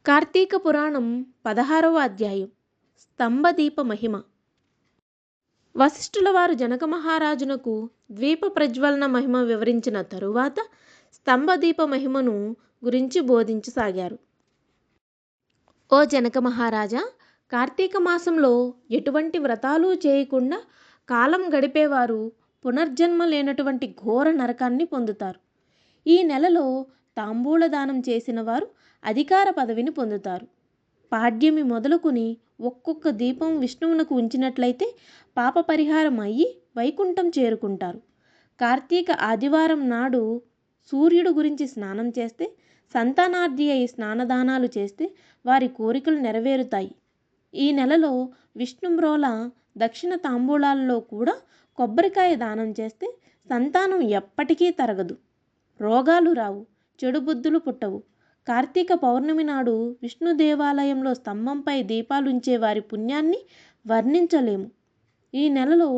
కార్తీక పురాణం 16వ అధ్యాయం స్తంభదీప మహిమ. వశిష్ఠుల వారు జనక మహారాజునకు ద్వీప ప్రజ్వలన మహిమ వివరించిన తరువాత స్తంభదీప మహిమను గురించి బోధించసాగారు. ఓ జనక మహారాజా, కార్తీక మాసంలో ఎటువంటి వ్రతాలు చేయకుండా కాలం గడిపేవారు పునర్జన్మ లేనటువంటి ఘోర నరకాన్ని పొందుతారు. ఈ నెలలో తాంబూల దానం చేసిన వారు అధికార పదవిని పొందుతారు. పాడ్యమి మొదలుకుని ఒక్కొక్క దీపం విష్ణువునకు ఉంచినట్లయితే పాప పరిహారం అయ్యి వైకుంఠం చేరుకుంటారు. కార్తీక ఆదివారం నాడు సూర్యుడు గురించి స్నానం చేస్తే, సంతానార్థి అయి స్నానదానాలు చేస్తే వారి కోరికలు నెరవేరుతాయి. ఈ నెలలో విష్ణుమ్రోల దక్షిణ తాంబూలాల్లో కూడా కొబ్బరికాయ దానం చేస్తే సంతానం ఎప్పటికీ తరగదు, రోగాలు రావు, చెడు బుద్ధులు పుట్టవు. కార్తీక పౌర్ణమి నాడు విష్ణు దేవాలయంలో స్తంభంపై దీపాలుంచే వారి పుణ్యాన్ని వర్ణించలేము. ఈ నెలలో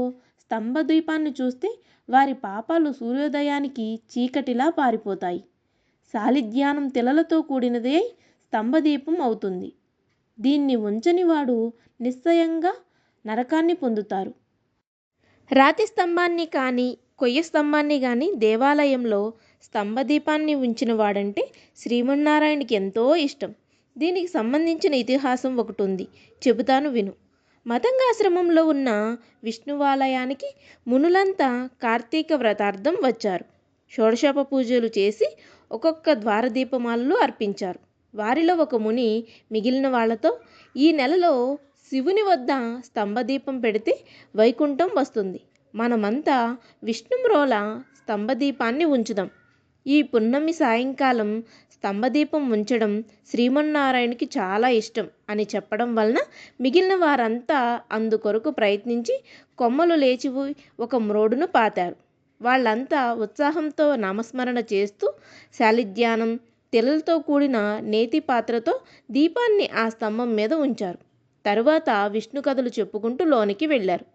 స్తంభ దీపాన్ని చూస్తే వారి పాపాలు సూర్యోదయానికి చీకటిలా పారిపోతాయి. సాలిధ్యానం తిలలతో కూడినదే స్తంభదీపం అవుతుంది. దీన్ని ఉంచని వాడు నిశ్చయంగా నరకాన్ని పొందుతారు. రాతి స్తంభాన్ని కానీ కొయ్య స్తంభాన్ని కానీ దేవాలయంలో స్తంభదీపాన్ని ఉంచిన వాడంటే శ్రీమన్నారాయణకి ఎంతో ఇష్టం. దీనికి సంబంధించిన ఇతిహాసం ఒకటి ఉంది, చెబుతాను విను. మతంగాశ్రమంలో ఉన్న విష్ణువాలయానికి మునులంతా కార్తీక వ్రతార్థం వచ్చారు. షోడశోప పూజలు చేసి ఒక్కొక్క ద్వారదీపమాలలు అర్పించారు. వారిలో ఒక ముని మిగిలిన వాళ్లతో, ఈ నెలలో శివుని వద్ద స్తంభదీపం పెడితే వైకుంఠం వస్తుంది, మనమంతా విష్ణుమ్రోల స్తంభదీపాన్ని ఉంచుదాం. ఈ పున్నమి సాయంకాలం స్తంభదీపం ఉంచడం శ్రీమన్నారాయణకి చాలా ఇష్టం అని చెప్పడం వలన మిగిలిన వారంతా అందుకొరకు ప్రయత్నించి కొమ్మలు లేచి ఒక మ్రోడును పాతారు. వాళ్ళంతా ఉత్సాహంతో నామస్మరణ చేస్తూ శాలిధ్యానం తెలలతో కూడిన నేతి పాత్రతో దీపాన్ని ఆ స్తంభం మీద ఉంచారు. తరువాత విష్ణు కథలు చెప్పుకుంటూ లోనికి వెళ్ళారు.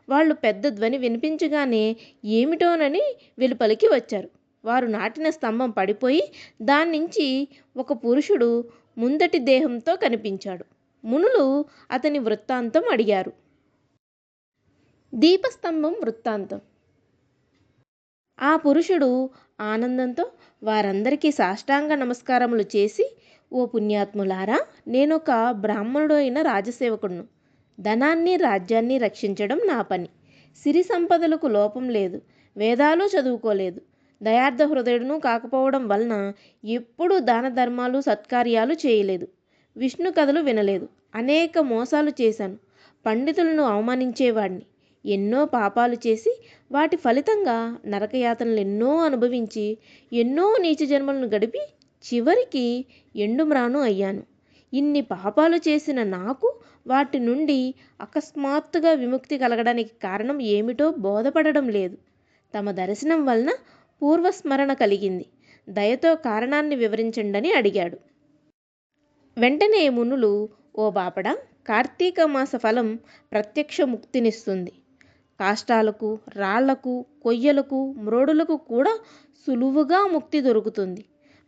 వాళ్ళు పెద్ద ధ్వని వినిపించగానే ఏమిటోనని వెలుపలికి వచ్చారు. వారు నాటిన స్తంభం పడిపోయి దాని నుంచి ఒక పురుషుడు ముందటి దేహంతో కనిపించాడు. మునులు అతని వృత్తాంతం అడిగారు. దీపస్తంభం వృత్తాంతం. ఆ పురుషుడు ఆనందంతో వారందరికీ సాష్టాంగ నమస్కారములు చేసి, ఓ పుణ్యాత్ములారా, నేనొక బ్రాహ్మణుడు అయిన రాజసేవకుడును. ధనాన్ని రాజ్యాన్ని రక్షించడం నా పని. సిరి సంపదలకు లోపం లేదు, వేదాలు చదువుకోలేదు, దయార్థ హృదయుడును కాకపోవడం వలన ఎప్పుడూ దాన ధర్మాలు సత్కార్యాలు చేయలేదు, విష్ణు కథలు వినలేదు, అనేక మోసాలు చేశాను, పండితులను అవమానించేవాడిని, ఎన్నో పాపాలు చేసి వాటి ఫలితంగా నరకయాతనలు ఎన్నో అనుభవించి ఎన్నో నీచ జన్మలను గడిపి చివరికి ఎండుమ్రాను అయ్యాను. ఇన్ని పాపాలు చేసిన నాకు వాటి నుండి అకస్మాత్తుగా విముక్తి కలగడానికి కారణం ఏమిటో బోధపడడం లేదు. తమ దర్శనం వలన పూర్వస్మరణ కలిగింది, దయతో కారణాన్ని వివరించండని అడిగాడు. వెంటనే మునులు, ఓ బాపడా, కార్తీక మాస ఫలం ప్రత్యక్ష ముక్తినిస్తుంది. కాష్టాలకు, రాళ్లకు, కొయ్యలకు, మ్రోడులకు కూడా సులువుగా ముక్తి దొరుకుతుంది.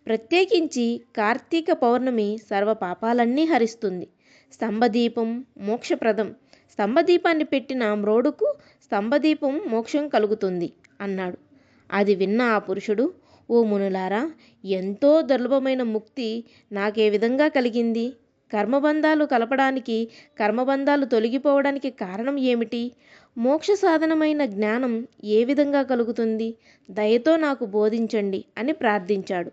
ప్రత్యేకించి కార్తీక పౌర్ణమి సర్వ పాపాలన్నీ హరిస్తుంది. స్తంభదీపం మోక్షప్రదం. స్తంభదీపాన్ని పెట్టిన మ్రోడుకు స్తంభదీపం మోక్షం కలుగుతుంది అన్నాడు. అది విన్న ఆ పురుషుడు, ఓ మునులారా, ఎంతో దుర్లభమైన ముక్తి నాకే విధంగా కలిగింది? కర్మబంధాలు కలపడానికి, కర్మబంధాలు తొలగిపోవడానికి కారణం ఏమిటి? మోక్ష సాధనమైన జ్ఞానం ఏ విధంగా కలుగుతుంది? దయతో నాకు బోధించండి అని ప్రార్థించాడు.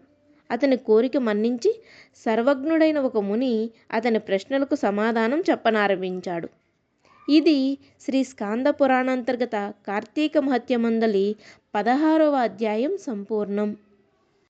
అతని కోరిక మన్నించి సర్వజ్ఞుడైన ఒక ముని అతని ప్రశ్నలకు సమాధానం చెప్పనారంభించాడు. ఇది శ్రీ స్కాంద పురాణాంతర్గత కార్తీక మహత్యమందలి 16వ అధ్యాయం సంపూర్ణం.